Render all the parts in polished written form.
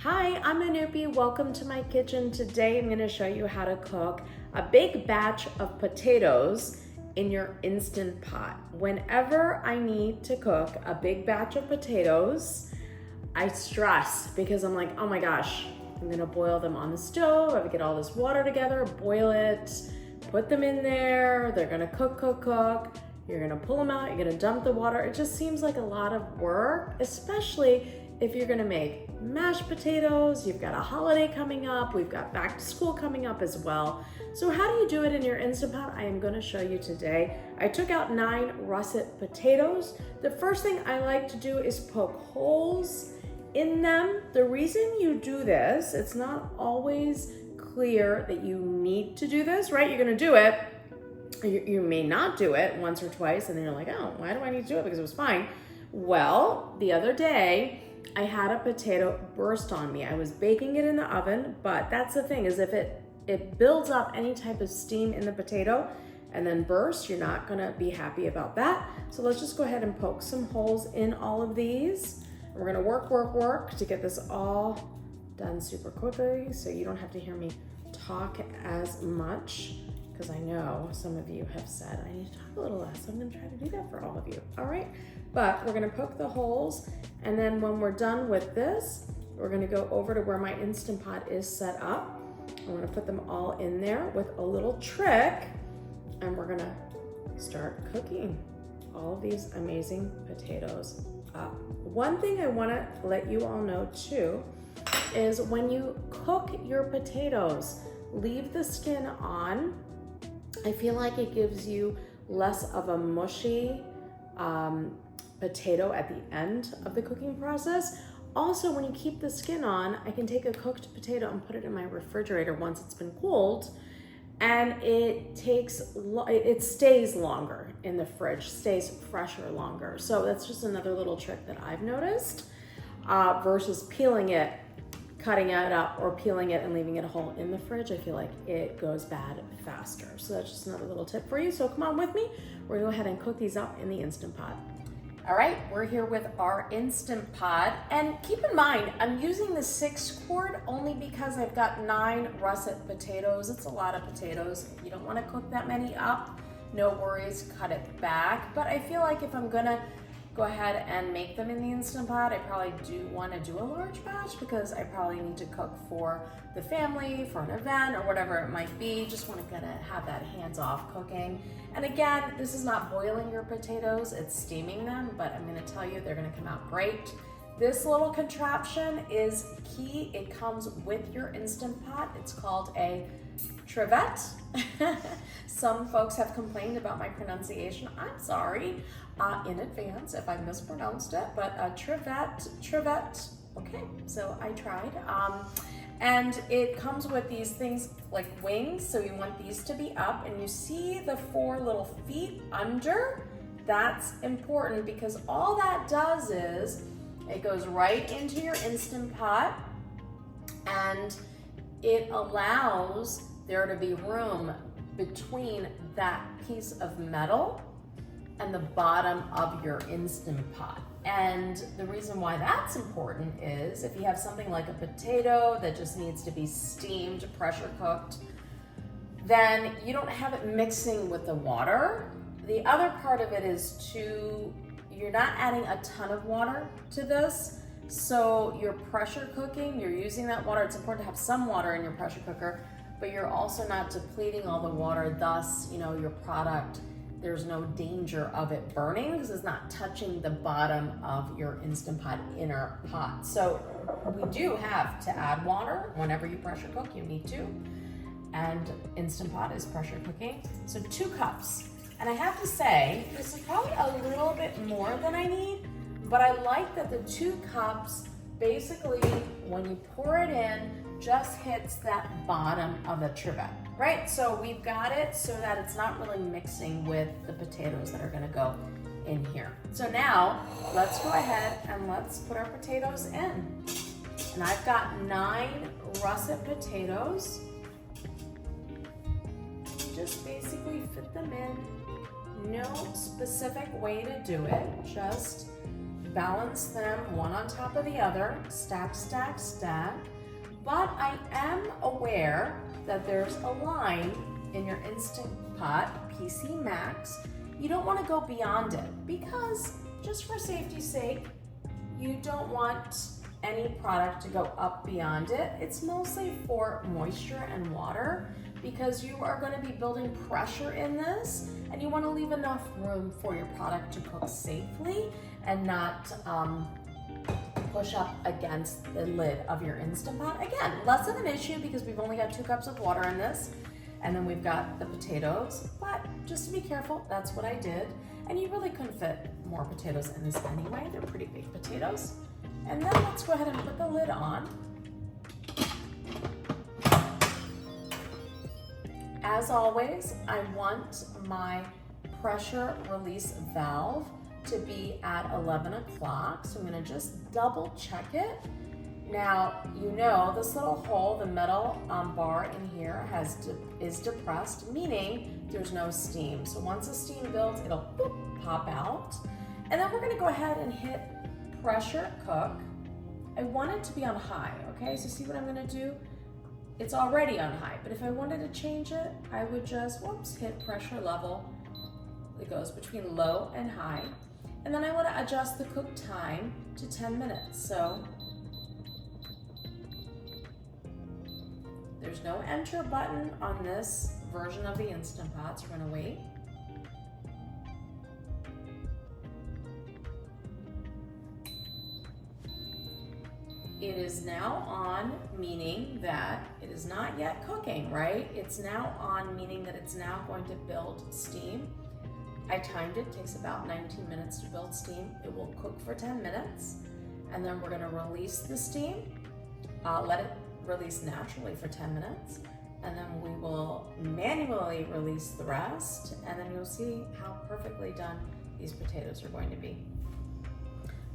Hi, I'm Anupy. Welcome to my kitchen. Today I'm going to show you how to cook a big batch of potatoes in your Instant Pot. Whenever I need to cook a big batch of potatoes, I stress because I'm like, oh my gosh, I'm going to boil them on the stove. I have to get all this water together, boil it, put them in there. They're going to cook. You're going to pull them out. You're going to dump the water. It just seems like a lot of work, especially if you're gonna make mashed potatoes. You've got a holiday coming up, we've got back to school coming up as well. So how do you do it in your Instant Pot? I am gonna show you today. I took out 9 russet potatoes. The first thing I like to do is poke holes in them. The reason you do this, it's not always clear that you need to do this, right? You're gonna do it. You may not do it once or twice and then you're like, oh, why do I need to do it? Because it was fine. Well, the other day, I had a potato burst on me. I was baking it in the oven, but that's the thing, is if it builds up any type of steam in the potato and then bursts, you're not gonna be happy about that. So let's just go ahead and poke some holes in all of these. We're gonna work to get this all done super quickly so you don't have to hear me talk as much, because I know some of you have said I need to talk a little less. So I'm gonna try to do that for all of you, all right? But we're gonna poke the holes, and then when we're done with this, we're gonna go over to where my Instant Pot is set up. I'm gonna put them all in there with a little trick, and we're gonna start cooking all of these amazing potatoes up. One thing I wanna let you all know too is when you cook your potatoes, leave the skin on. I feel like it gives you less of a mushy potato at the end of the cooking process. Also, when you keep the skin on, I can take a cooked potato and put it in my refrigerator once it's been cooled, and it stays longer in the fridge, stays fresher longer. So that's just another little trick that I've noticed versus peeling it, cutting it up, or peeling it and leaving it whole in the fridge. I feel like it goes bad faster. So that's just another little tip for you. So come on with me. We're gonna go ahead and cook these up in the Instant Pot. All right, we're here with our Instant Pot. And keep in mind, I'm using the 6-quart only because I've got 9 russet potatoes. It's a lot of potatoes. If you don't wanna cook that many up, no worries, cut it back. But I feel like if I'm gonna go ahead and make them in the Instant Pot, I probably do want to do a large batch because I probably need to cook for the family, for an event, or whatever it might be. Just want to have that hands-off cooking. And again, this is not boiling your potatoes, it's steaming them, but I'm going to tell you they're going to come out great. This little contraption is key. It comes with your Instant Pot. It's called a trivet. Some folks have complained about my pronunciation. I'm sorry in advance if I mispronounced it, but a trivet. Okay, so I tried. And it comes with these things like wings, so you want these to be up, and you see the 4 little feet under. That's important because all that does is it goes right into your Instant Pot, and it allows there to be room between that piece of metal and the bottom of your Instant Pot. And the reason why that's important is if you have something like a potato that just needs to be steamed, pressure cooked, then you don't have it mixing with the water. The other part of it is you're not adding a ton of water to this. So you're pressure cooking, you're using that water. It's important to have some water in your pressure cooker, but you're also not depleting all the water. Thus, your product, there's no danger of it burning because it's not touching the bottom of your Instant Pot inner pot. So we do have to add water whenever you pressure cook, you need to. And Instant Pot is pressure cooking. So 2 cups. And I have to say, this is probably a little bit more than I need, but I like that the 2 cups, basically when you pour it in, just hits that bottom of the trivet, right? So we've got it so that it's not really mixing with the potatoes that are gonna go in here. So now let's go ahead and let's put our potatoes in. And I've got 9 russet potatoes. Just basically fit them in. No specific way to do it, just balance them one on top of the other, stack, stack, stack. But I am aware that there's a line in your Instant Pot PC Max. You don't want to go beyond it because, just for safety's sake, you don't want any product to go up beyond it. It's mostly for moisture and water because you are going to be building pressure in this, and you want to leave enough room for your product to cook safely and not push up against the lid of your Instant Pot. Again, less of an issue because we've only got 2 cups of water in this, and then we've got the potatoes, but just to be careful, that's what I did. And you really couldn't fit more potatoes in this anyway. They're pretty big potatoes. And then let's go ahead and put the lid on. As always, I want my pressure release valve to be at 11 o'clock. So I'm gonna just double check it. Now, you know this little hole, the metal bar in here is depressed, meaning there's no steam. So once the steam builds, it'll boop, pop out. And then we're gonna go ahead and hit pressure cook. I want it to be on high, okay? So see what I'm gonna do? It's already on high, but if I wanted to change it, I would just, hit pressure level. It goes between low and high. And then I wanna adjust the cook time to 10 minutes. So there's no enter button on this version of the Instant Pot, so we're gonna wait. It is now on, meaning that it is not yet cooking, right? It's now on, meaning that it's now going to build steam. I timed it, takes about 19 minutes to build steam. It will cook for 10 minutes, and then we're gonna release the steam, let it release naturally for 10 minutes, and then we will manually release the rest, and then you'll see how perfectly done these potatoes are going to be.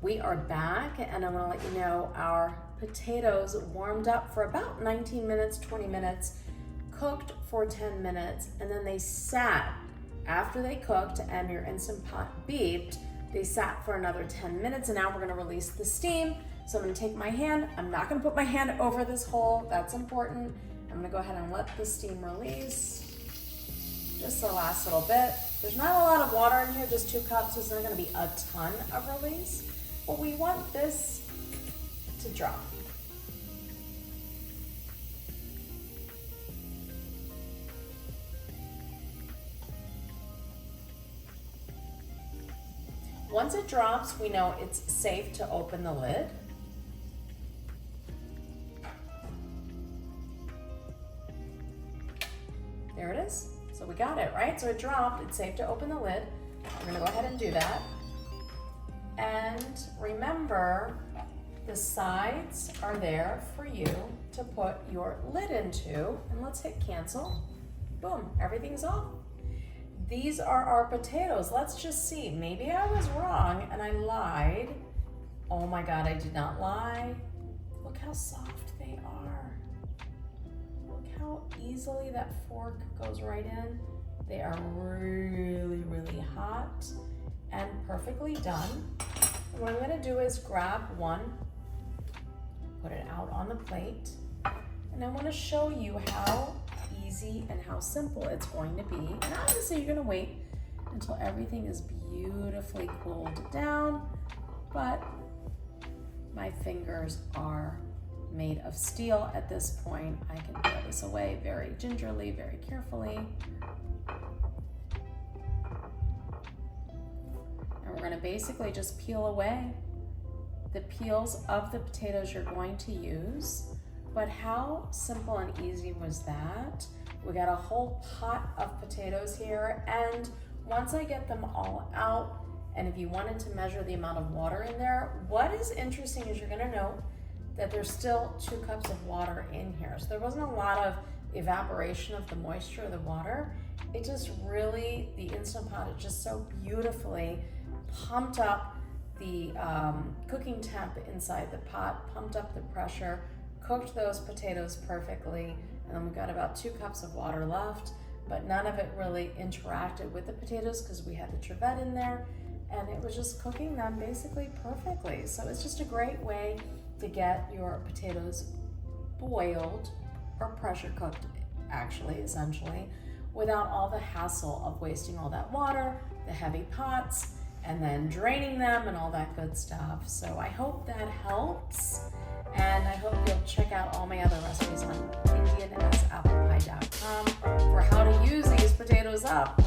We are back, and I'm gonna let you know our potatoes warmed up for about 19 minutes, 20 minutes, cooked for 10 minutes, and then they sat, after they cooked and your Instant Pot beeped, they sat for another 10 minutes, and now we're gonna release the steam. So I'm gonna take my hand, I'm not gonna put my hand over this hole, that's important. I'm gonna go ahead and let the steam release, just the last little bit. There's not a lot of water in here, just 2 cups, so it's not gonna be a ton of release. But we want this to drop. Once it drops, we know it's safe to open the lid. There it is. So we got it, right? So it dropped, it's safe to open the lid. We're gonna go ahead and do that. And remember, the sides are there for you to put your lid into. And let's hit cancel. Boom, everything's off. These are our potatoes. Let's just see. Maybe I was wrong and I lied. Oh my God, I did not lie. Look how soft they are. Look how easily that fork goes right in. They are really, really hot and perfectly done. And what I'm gonna do is grab one, put it out on the plate, and I wanna show you how easy and how simple it's going to be. And obviously you're gonna wait until everything is beautifully cooled down, but my fingers are made of steel at this point. I can peel this away very gingerly, very carefully. And we're gonna basically just peel away the peels of the potatoes you're going to use. But how simple and easy was that? We got a whole pot of potatoes here, and once I get them all out, and if you wanted to measure the amount of water in there, what is interesting is you're gonna note that there's still 2 cups of water in here. So there wasn't a lot of evaporation of the moisture of the water. It just really, the Instant Pot, it just so beautifully pumped up the cooking temp inside the pot, pumped up the pressure, cooked those potatoes perfectly, and then we've got about 2 cups of water left, but none of it really interacted with the potatoes because we had the trivet in there. and it was just cooking them basically perfectly. So it's just a great way to get your potatoes boiled or pressure cooked, actually, essentially, without all the hassle of wasting all that water, the heavy pots, and then draining them and all that good stuff. So I hope that helps, and I hope you'll check out all my other recipes on indianapplepie.com for how to use these potatoes up